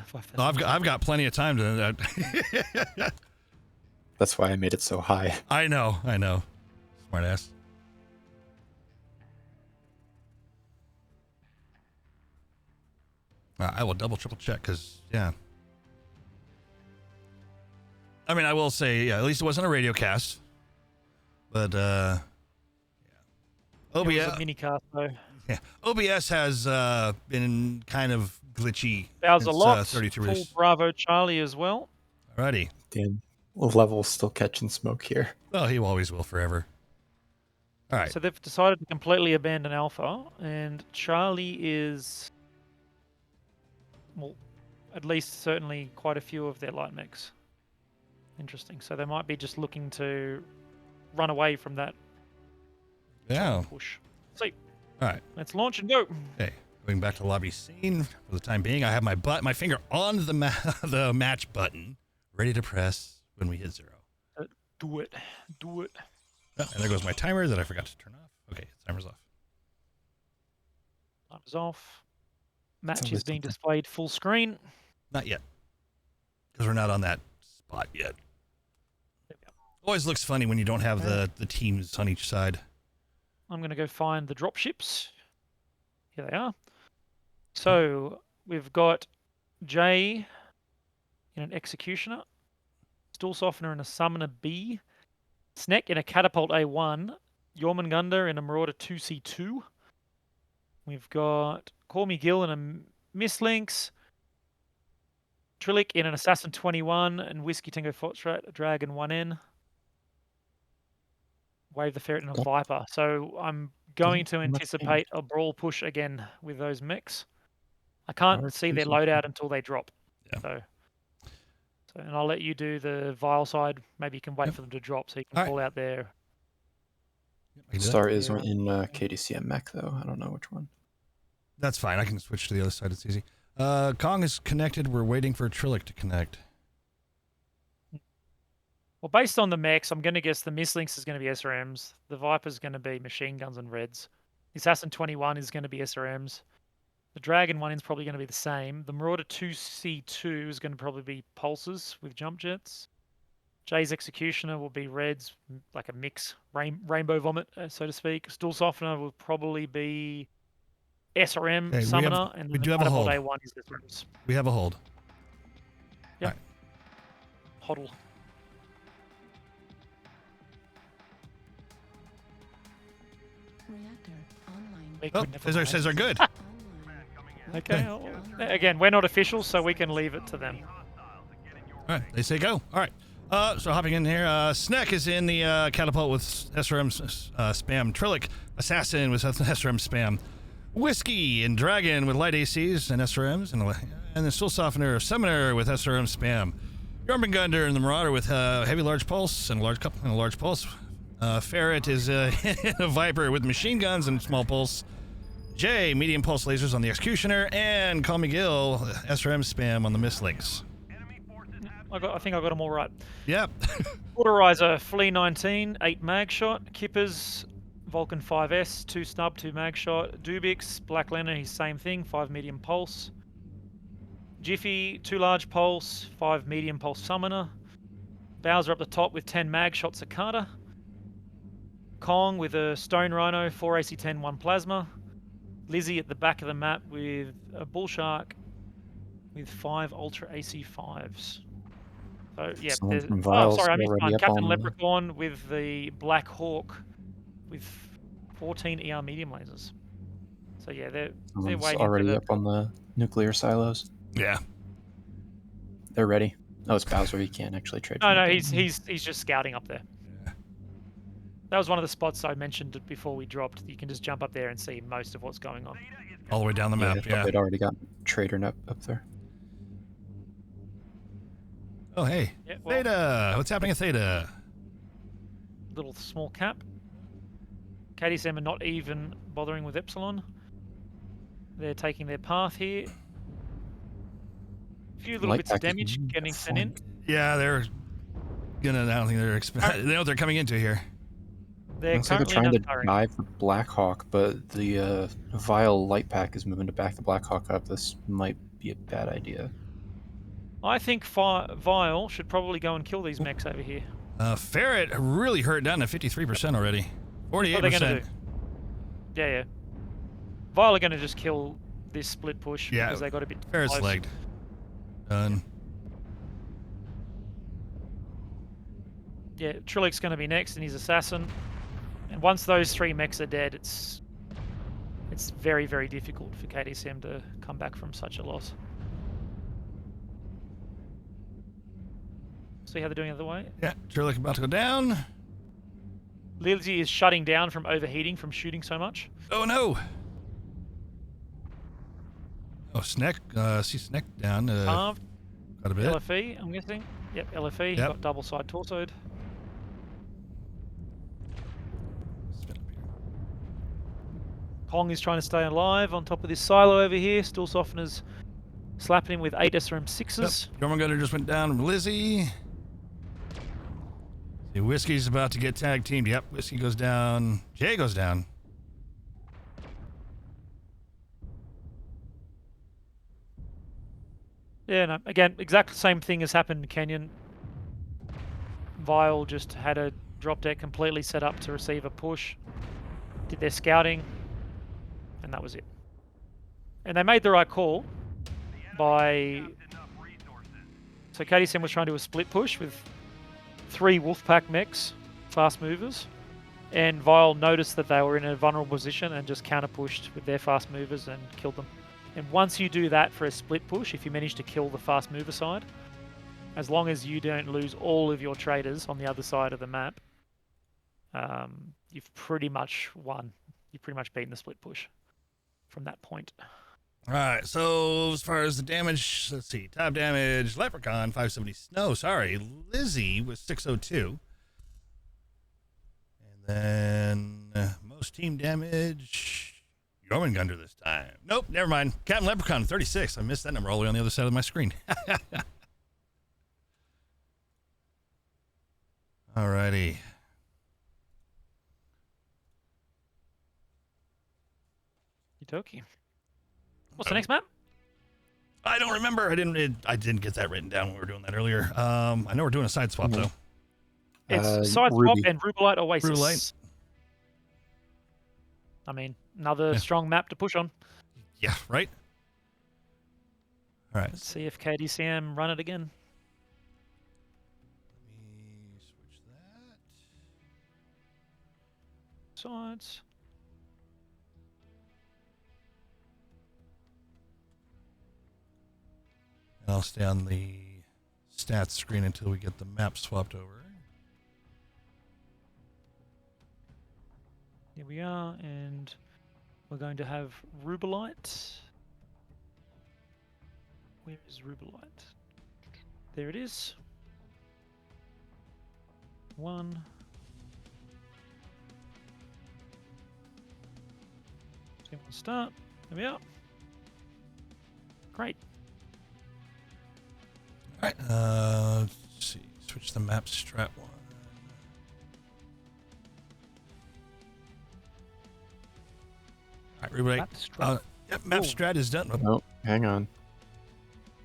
S6: 5,000.
S12: No, I've got plenty of time to.
S13: That's why I made it so high.
S12: I know. Smart ass. I will double triple check because I mean, I will say, at least it wasn't a radio cast. But
S6: It was a mini cast though.
S12: Yeah, OBS has been kind of glitchy.
S6: That was a lot.
S12: 32
S6: Full Bravo Charlie as well.
S12: Alrighty.
S13: Damn, Level's still catching smoke here.
S12: Well, he always will forever. All right.
S6: So they've decided to completely abandon Alpha, and Charlie is, well, at least certainly quite a few of their light mechs. Interesting. So they might be just looking to run away from that
S12: Yeah.
S6: push. See,
S12: All right.
S6: let's launch and go.
S12: Okay. Going back to lobby scene for the time being. I have my finger on the the match button, ready to press when we hit 0.
S6: Do it. Do it.
S12: Oh, and there goes my timer that I forgot to turn off. Okay, timer's off.
S6: Timer's off. Match
S13: always
S6: is being
S13: something.
S6: displayed full screen.
S12: Not yet, because we're not on that spot yet.
S6: There we go.
S12: Always looks funny when you don't have the teams on each side.
S6: I'm going to go find the drop ships. Here they are. So we've got Jay in an Executioner, Stool Softener in a Summoner B, Sneck in a Catapult A1, Jormungandr in a Marauder 2C2. We've got Call Me Gil in a Mislinks, Trillic in an Assassin 21, and Whiskey Tango Foxtrot, Dragon 1N. Wave the Ferret in a Viper. So I'm going to anticipate a brawl push again with those mechs. I can't see their loadout until they drop.
S12: Yeah.
S6: So and I'll let you do the Vile side. Maybe you can wait for them to drop so you can pull out their...
S13: Star is in KDCM mech, though. I don't know which one.
S12: That's fine. I can switch to the other side. It's easy. Kong is connected. We're waiting for Trillic to connect.
S6: Well, based on the mechs, I'm going to guess the Mislinks is going to be SRMs. The Viper's going to be machine guns and reds. The Assassin 21 is going to be SRMs. The Dragon 1 is probably going to be the same. The Marauder 2C2 is going to probably be pulses with jump jets. Jay's Executioner will be reds, like a mix, rainbow vomit, so to speak. Stool Softener will probably be SRM Summoner, and
S12: we
S6: the
S12: do have a hold.
S6: A1 is SRMs.
S12: We have a hold.
S6: Yep. Right. Hoddle.
S12: Oh, says they're good.
S6: Okay. Again, we're not official, so we can leave it to them.
S12: All right, they say go. All right. So hopping in here, Sneck is in the catapult with SRM spam. Trillic, Assassin with SRM spam. Whiskey and Dragon with light ACs and SRMs, and the Stool Softener Summoner with SRM spam. Jormungandr and the Marauder with heavy large pulse and a large pulse. Ferret is in a Viper with machine guns and small pulse. Jay, medium pulse lasers on the Executioner, and Call Me Gil, SRM spam on the Mislinks.
S6: I think I got them all right.
S12: Yep.
S6: Autorizer, Flea 19, 8 mag shot. Kippers, Vulcan 5S, 2 snub, 2 mag shot. Dubix, Black Lantern, he's same thing, 5 medium pulse. Jiffy, 2 large pulse, 5 medium pulse Summoner. Bowser up the top with 10 mag shot Cicada. Kong with a Stone Rhino, 4 AC10, 1 Plasma. Lizzie at the back of the map with a Bull Shark with 5 Ultra AC5s. So, yeah, there's... Oh, sorry, I missed one. Captain Leprechaun with the Black Hawk with 14 ER medium lasers. So, yeah, they're waiting
S13: already
S6: for the...
S13: up on the nuclear silos.
S12: Yeah.
S13: They're ready. Oh, it's Bowser. He can't actually trade.
S6: No, he's just scouting up there. That was one of the spots I mentioned before we dropped. You can just jump up there and see most of what's going on.
S12: All the way down the map, yeah.
S13: They'd already got Trader up there.
S12: Oh, hey.
S6: Yeah, well,
S12: Theta! What's happening at Theta?
S6: Little small cap. KDCM are not even bothering with Epsilon. They're taking their path here. A few little bits of damage getting sent in.
S12: Yeah, they're gonna... I don't think they're... They know what they're coming into here.
S6: They're
S13: looks like they're
S6: currently
S13: trying to dive the Blackhawk, but the Vile light pack is moving to back the Blackhawk up. This might be a bad idea.
S6: I think Vile should probably go and kill these mechs over here.
S12: Ferret really hurt down to 53% already. 48%.
S6: What are they going to do? Yeah. Vile are going to just kill this split push because they got a bit
S12: Ferret's
S6: close.
S12: legged. Done.
S6: Yeah, Trillic's going to be next and his Assassin. And once those 3 mechs are dead, it's very, very difficult for KDCM to come back from such a loss. See how they're doing the other way?
S12: Yeah, Trillic about to go down.
S6: Lizzie is shutting down from overheating from shooting so much.
S12: Oh no! Oh, Sneck. See Sneck down.
S6: Carved.
S12: Got a bit.
S6: LFE, I'm guessing. Yep, LFE. Got double side torsoed. Pong is trying to stay alive on top of this silo over here. Still Softener's slapping him with 8 SRM6s.
S12: Yep. Jormungandr just went down from Lizzie. See, Whiskey's about to get tag teamed. Yep, Whiskey goes down. Jay goes down.
S6: Yeah, no, again, exact same thing has happened in Canyon. Vile just had a drop deck completely set up to receive a push. Did their scouting, and that was it. And they made the right call by... So KDCM was trying to do a split push with 3 Wolfpack mechs, fast movers, and Vile noticed that they were in a vulnerable position and just counter pushed with their fast movers and killed them. And once you do that for a split push, if you manage to kill the fast mover side, as long as you don't lose all of your traders on the other side of the map, you've pretty much won. You've pretty much beaten the split push from that point.
S12: All right, so as far as the damage, let's see. Top damage, Leprechaun, 570. No, sorry, Lizzie was 602. And then most team damage... Jormungandr this time. Nope, never mind. Captain Leprechaun, 36. I missed that number all the way on the other side of my screen. Alrighty.
S6: Okie. What's the next map?
S12: I don't remember. I didn't get that written down when we were doing that earlier. I know we're doing a side swap though.
S6: It's side swap and Rubelite Oasis.
S12: Rubelite.
S6: I mean, another strong map to push on.
S12: Yeah, right? All right.
S6: Let's see if KDCM run it again.
S12: Let me switch that.
S6: Sides.
S12: And I'll stay on the stats screen until we get the map swapped over.
S6: Here we are, and we're going to have Rubelite. Where is Rubelite? There it is. 1. Team will start. There we are. Great.
S12: All right. Let's see. Switch the map strat one. All right, everybody.
S6: Map strat.
S12: Yep, map strat is done.
S13: Oh, hang on.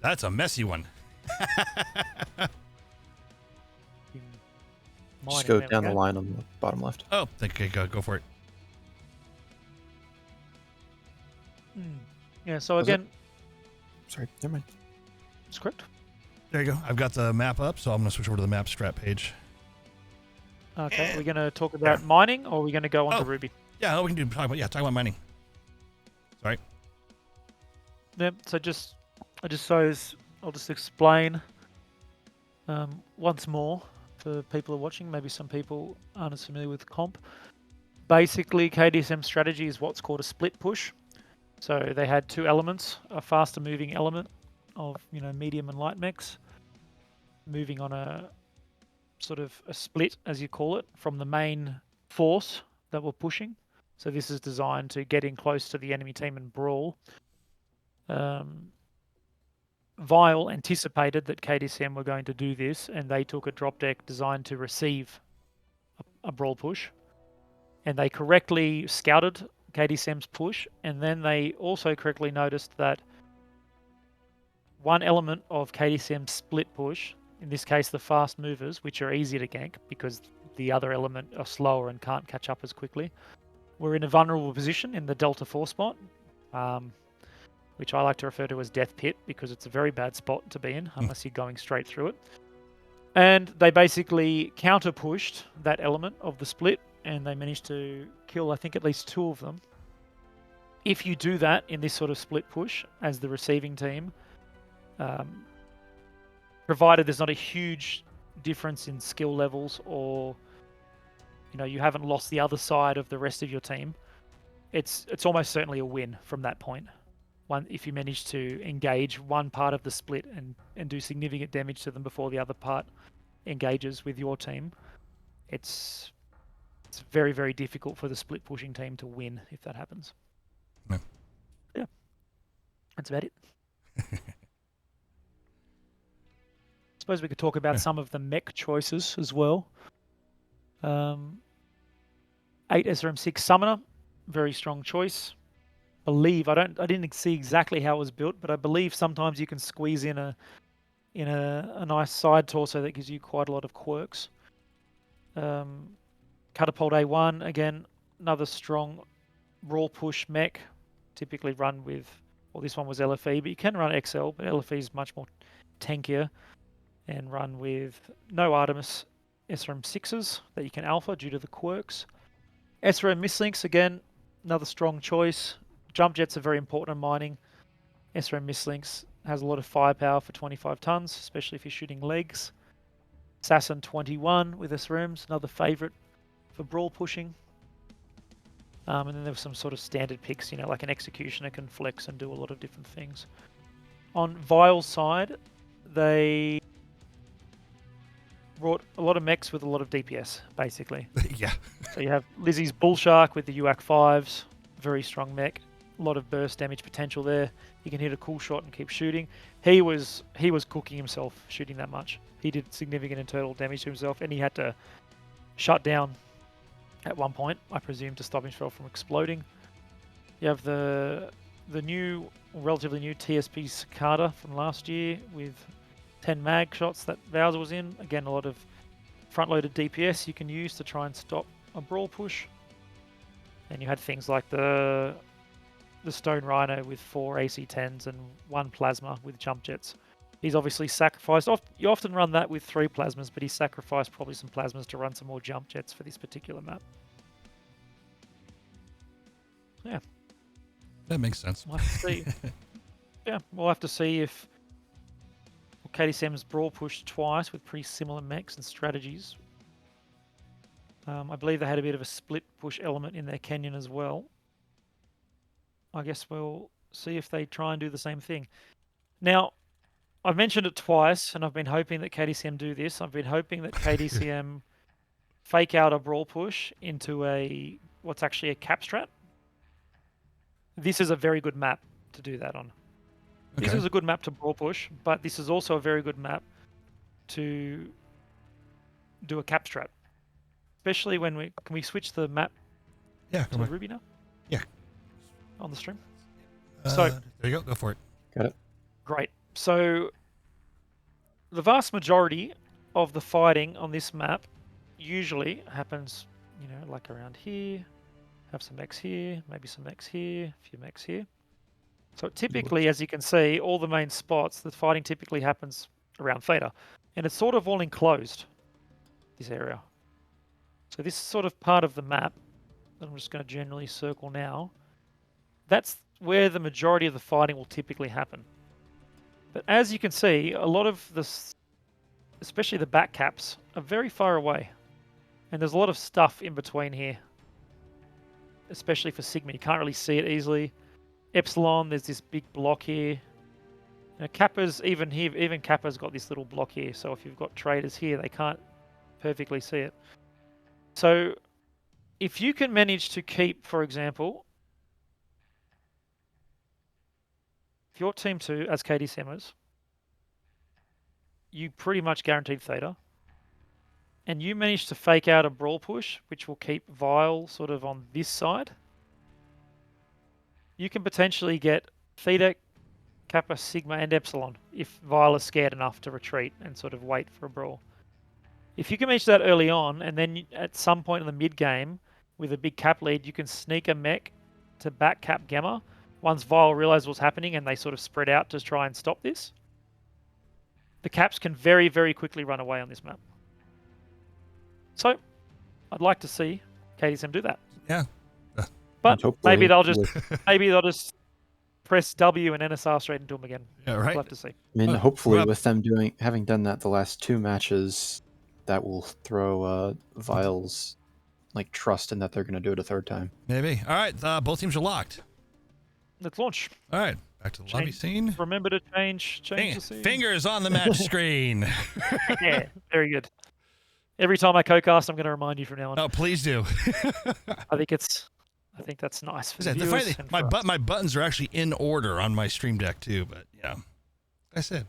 S12: That's a messy one.
S13: Just go down the line on the bottom left.
S12: Oh, okay, go for it.
S6: Yeah, so again...
S13: Sorry, never mind.
S6: Script.
S12: There you go. I've got the map up, so I'm going to switch over to the map strat page.
S6: Okay, we're going to talk about mining, or are we going to go on to Ruby?
S12: Yeah, we can talk about mining. Sorry.
S6: Yep, so I'll just explain once more for people who are watching. Maybe some people aren't as familiar with comp. Basically, KDSM strategy is what's called a split push. So they had 2 elements, a faster moving element of, medium and light mechs, moving on a sort of a split, as you call it, from the main force that we're pushing. So this is designed to get in close to the enemy team and brawl. Vile anticipated that KDCM were going to do this, and they took a drop deck designed to receive a brawl push. And they correctly scouted KDCM's push, and then they also correctly noticed that one element of KDCM's split push, in this case the fast movers, which are easier to gank because the other element are slower and can't catch up as quickly, were in a vulnerable position in the Delta 4 spot, which I like to refer to as Death Pit because it's a very bad spot to be in unless you're going straight through it. And they basically counter-pushed that element of the split, and they managed to kill, I think, at least 2 of them. If you do that in this sort of split push as the receiving team, provided there's not a huge difference in skill levels or you haven't lost the other side of the rest of your team, it's almost certainly a win from that point. If you manage to engage one part of the split and do significant damage to them before the other part engages with your team, it's very, very difficult for the split pushing team to win if that happens. Yeah. That's about it. Suppose we could talk about some of the mech choices as well. 8 SRM6 Summoner, very strong choice. I didn't see exactly how it was built, but I believe sometimes you can squeeze in a nice side torso that gives you quite a lot of quirks. Catapult A1, again, another strong brawl push mech, typically run with, well, this one was LFE, but you can run XL, but LFE is much more tankier, and run with no Artemis SRM6s that you can alpha due to the quirks. SRM Mislinks, again, another strong choice. Jump jets are very important in mining. SRM Mislinks has a lot of firepower for 25 tons, especially if you're shooting legs. Assassin 21 with SRMs, another favorite for brawl pushing. And then there were some sort of standard picks, like an Executioner can flex and do a lot of different things. On Vile's side, they brought a lot of mechs with a lot of DPS, basically.
S12: Yeah.
S6: So you have Lizzie's Bullshark with the UAC 5s, very strong mech. A lot of burst damage potential there. He can hit a cool shot and keep shooting. He was cooking himself shooting that much. He did significant internal damage to himself, and he had to shut down at one point, I presume, to stop himself from exploding. You have the relatively new TSP Cicada from last year with 10 mag shots that Bowser was in. Again, a lot of front-loaded DPS you can use to try and stop a brawl push. And you had things like the Stone Rhino with 4 AC-10s and 1 plasma with jump jets. He's obviously sacrificed. You often run that with 3 plasmas, but he sacrificed probably some plasmas to run some more jump jets for this particular map. Yeah.
S12: That makes sense.
S6: We'll have to see. Yeah, we'll have to see if KDCM's brawl pushed twice with pretty similar mechs and strategies. I believe they had a bit of a split push element in their canyon as well. I guess we'll see if they try and do the same thing. Now, I've mentioned it twice, and I've been hoping that KDCM do this. I've been hoping that KDCM fake out a brawl push into what's actually a cap strat. This is a very good map to do that on. Okay. This is a good map to brawl push, but this is also a very good map to do a cap strat. Especially when can we switch the map to Ruby now?
S12: Yeah.
S6: On the stream?
S12: So there you go for it.
S13: Got it.
S6: Great. So the vast majority of the fighting on this map usually happens, like around here. Have some mechs here, maybe some mechs here, a few mechs here. So typically, as you can see, all the main spots, the fighting typically happens around Theta. And it's sort of all enclosed, this area. So this is sort of part of the map that I'm just going to generally circle now. That's where the majority of the fighting will typically happen. But as you can see, a lot of this, especially the back caps, are very far away. And there's a lot of stuff in between here. Especially for Sigma, you can't really see it easily. Epsilon, there's this big block here. Kappa's, even Kappa's got this little block here. So if you've got traders here, they can't perfectly see it. So if you can manage to keep, for example, if you're Team 2 as KDCMers, you pretty much guaranteed Theta. And you manage to fake out a brawl push, which will keep Vile sort of on this side. You can potentially get Theta, Kappa, Sigma, and Epsilon if Vile is scared enough to retreat and sort of wait for a brawl. If you can manage that early on, and then at some point in the mid-game, with a big cap lead, you can sneak a mech to back cap Gamma once Vile realize what's happening and they sort of spread out to try and stop this. The caps can very, very quickly run away on this map. So, I'd like to see KDCM do that.
S12: Yeah.
S6: But maybe they'll just press W and NSR straight into them again.
S12: Yeah, right.
S6: We'll have to see.
S13: I mean, hopefully with them having done that the last 2 matches, that will throw Vile's trust in that they're going to do it a 3rd time.
S12: Maybe. All right, both teams are locked.
S6: Let's launch.
S12: All right, back to the lobby scene.
S6: Remember to change the scene.
S12: Fingers on the match screen.
S6: Yeah, very good. Every time I co-cast, I'm going to remind you from now on.
S12: Oh, please do.
S6: I think it's I think that's nice for
S12: The
S6: the viewers. and for us.
S12: my buttons are actually in order on my Stream Deck too, but yeah, like I said.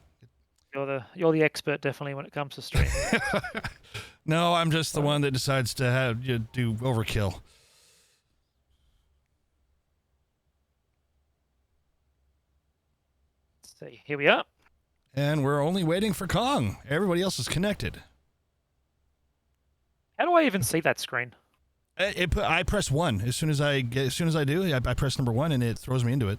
S6: You're the expert definitely when it comes to streaming.
S12: No, I'm just the one that decides to have you do overkill.
S6: Let's see. Here we are.
S12: And we're only waiting for Kong. Everybody else is connected.
S6: How do I even see that screen?
S12: I press 1 as soon as I do. I press number 1 and it throws me into it.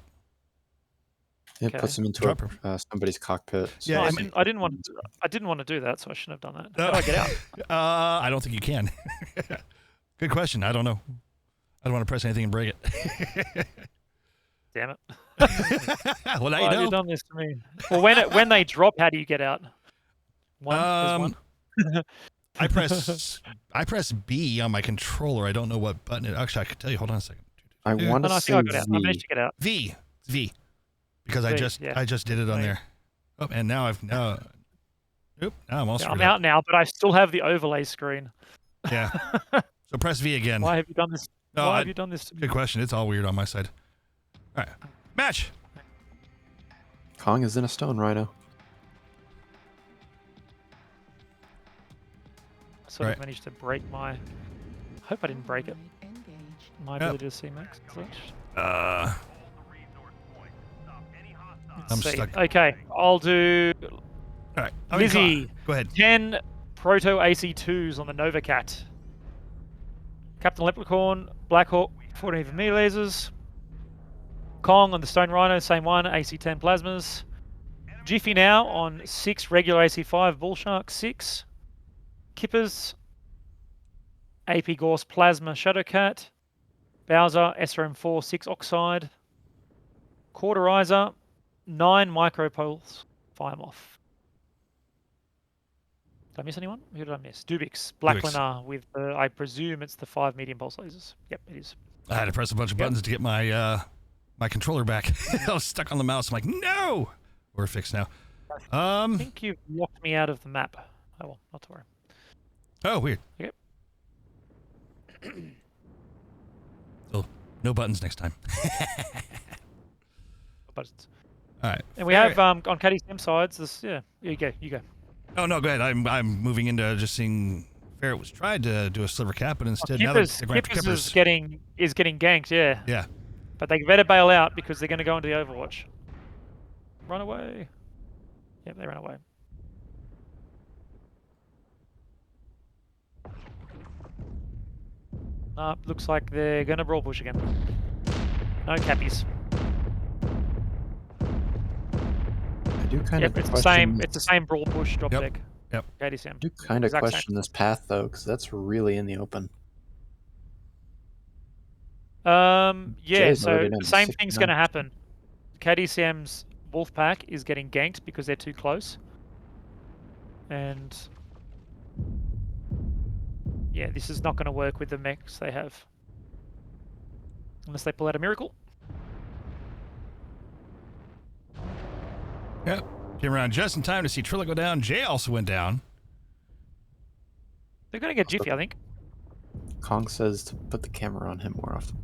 S13: It puts them into somebody's cockpit. So
S6: No, I didn't want to do that, so I shouldn't have done that. How do I get out?
S12: I don't think you can. Good question. I don't know. I don't want to press anything and break it.
S6: Damn it.
S12: Well, now
S6: Why
S12: you
S6: have
S12: know.
S6: you done this to me? Well, when they drop, how do you get out? One.
S12: I press B on my controller. I don't know what button it. Actually, I could tell you. Hold on a second.
S13: I want to say
S6: I managed to get out.
S12: V. Because I just did it on there. Oh, and now Oop, now I'm all screwed
S6: I'm
S12: up.
S6: out now, but I still have the overlay screen.
S12: Yeah. So press V again.
S6: Why have you done this? Why have you done this to me?
S12: Good question. It's all weird on my side. All right. Match.
S13: Kong is in a stone rhino.
S6: I sort of managed to break my... I hope I didn't break it. My ability to see max.
S12: I'm
S6: see.
S12: stuck.
S6: Okay, I'll do...
S12: All right.
S6: Lizzie.
S12: Go ahead.
S6: 10 Proto AC2s on the Nova Cat. Captain Leprechaun, Blackhawk, 14 for melee lasers. Kong on the Stone Rhino, same one, AC10 plasmas. Jiffy now on 6 regular AC5 Bullshark, 6. Kippers, AP Gorse Plasma Shadowcat. Bowser, SRM4, 6 Oxide. Cauterizer, 9 Micropulse, fire moth. Did I miss anyone? Who did I miss? Dubix, Black
S12: Dubix.
S6: Lunar with the, I presume it's the 5 medium pulse lasers. Yep, it is.
S12: I had to press a bunch of buttons to get my my controller back. I was stuck on the mouse. I'm like, no. We're fixed now.
S6: I think you've locked me out of the map. Oh well, not to worry.
S12: Oh, weird.
S6: Yep.
S12: Oh, no buttons next time.
S6: Buttons.
S12: All right.
S6: And we have on KDCM sides. This, yeah. You go.
S12: Oh no, go ahead. I'm moving into just seeing. Ferret was tried to do a sliver cap, but instead
S6: Kippers is getting ganked. Yeah.
S12: Yeah.
S6: But they better bail out because they're going to go into the Overwatch. Run away. Yep, they ran away. Looks like they're going to brawl push again. No cappies.
S13: I do kind of
S6: it's
S13: question.
S6: the same brawl push drop deck.
S12: Yep.
S6: KDCM.
S13: I do kind of
S6: Exact same.
S13: question this path though, because that's really in the open.
S6: Yeah,
S13: Jay's
S6: so
S13: already down
S6: the
S13: to
S6: same
S13: 6
S6: thing's
S13: now.
S6: going to happen. KDCM's Wolfpack is getting ganked because they're too close. And yeah, this is not going to work with the mechs they have. Unless they pull out a miracle.
S12: Yep. Came around just in time to see Trilla go down. Jay also went down.
S6: They're going to get Jiffy, I think.
S13: Kong says to put the camera on him more often.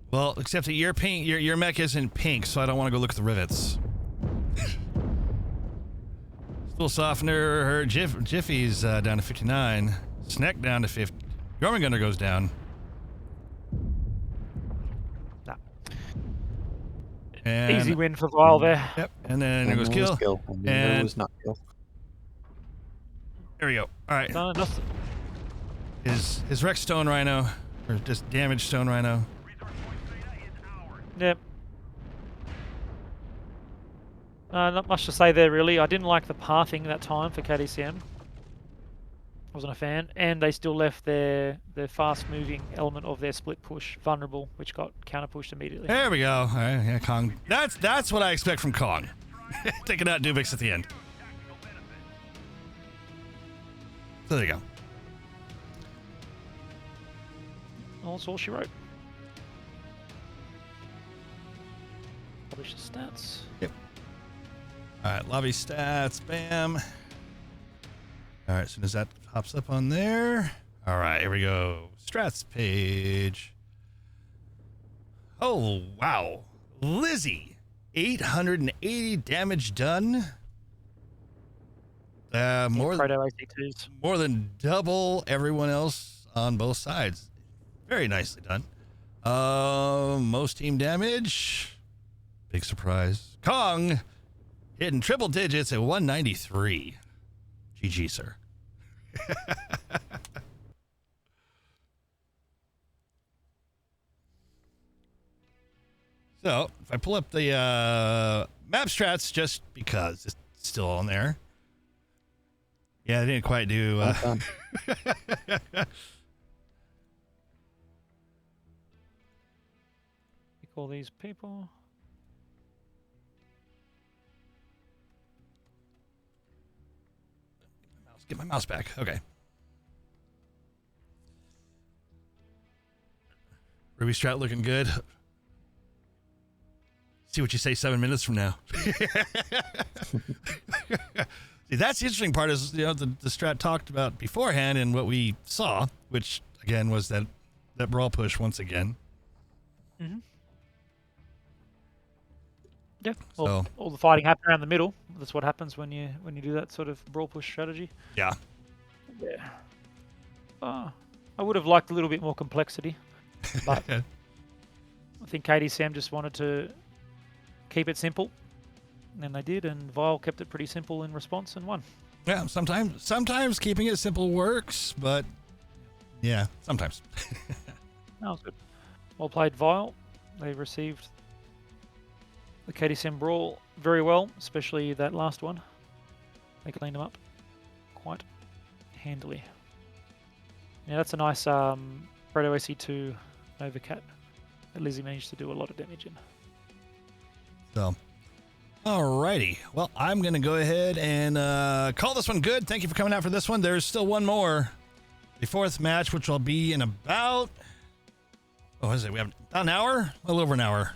S12: Well, except that your pink, your mech isn't pink, so I don't want to go look at the rivets. Spool softener, her Jiffy's down to 59. Sneck down to 50. Gormgunner goes down.
S6: Nah.
S12: And
S6: Easy win for Vile there.
S12: Yep. And then there goes kill.
S13: And then there was not kill.
S12: There we go. All right.
S6: No, nothing.
S12: His Rex Stone Rhino, or just damaged Stone Rhino.
S6: Yep. Not much to say there, really. I didn't like the pathing that time for KDCM. Wasn't a fan. And they still left their fast-moving element of their split push vulnerable, which got counter-pushed immediately.
S12: There we go. All right, yeah, Kong. That's what I expect from Kong. Taking out Dubix at the end. So there you go.
S6: Oh, that's all she wrote. Publish the stats.
S12: Yep. All right, lobby stats, bam. All right, as soon as that pops up on there. All right, here we go. Strats page. Oh, wow. Lizzie, 880 damage done. More than double everyone else on both sides. Very nicely done. Most team damage. Big surprise. Kong hitting triple digits at 193. GG, sir. So, if I pull up the map strats, just because it's still on there. Yeah, I didn't quite do...
S6: All these people.
S12: Get my mouse back. Okay. Ruby Strat looking good. See what you say 7 minutes from now. See, that's the interesting part is, you know, the strat talked about beforehand and what we saw, which again was that brawl push once again.
S6: Mm-hmm. Yeah.
S12: So
S6: all the fighting happened around the middle. That's what happens when you do that sort of brawl push strategy.
S12: Yeah.
S6: Yeah. I would have liked a little bit more complexity, but I think KDCM just wanted to keep it simple, and they did, and Vile kept it pretty simple in response and won.
S12: Yeah, sometimes keeping it simple works, but yeah, sometimes.
S6: That was good. Well played, Vile. They received the KDCM brawl very well, especially that last one. They cleaned them up quite handily. Yeah, that's a nice Proto AC2 Overcat that Lizzie managed to do a lot of damage in.
S12: So, alrighty. Well, I'm going to go ahead and call this one good. Thank you for coming out for this one. There's still one more. The fourth match, which will be in about... Oh, what is it? We have about an hour? A little over an hour.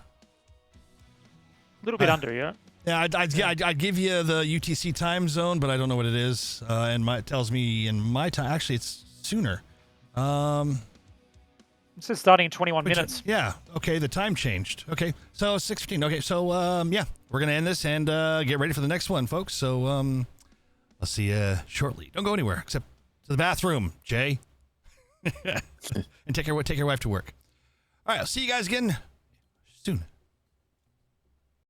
S6: A little bit under, yeah.
S12: Yeah, I'd give you the UTC time zone, but I don't know what it is. And it tells me in my time... Actually, it's sooner.
S6: It says starting in 21 minutes.
S12: Yeah. Okay. The time changed. Okay. So 6:15. Okay. So yeah, we're gonna end this and get ready for the next one, folks. So I'll see you shortly. Don't go anywhere except to the bathroom, Jay. And take your wife to work. All right. I'll see you guys again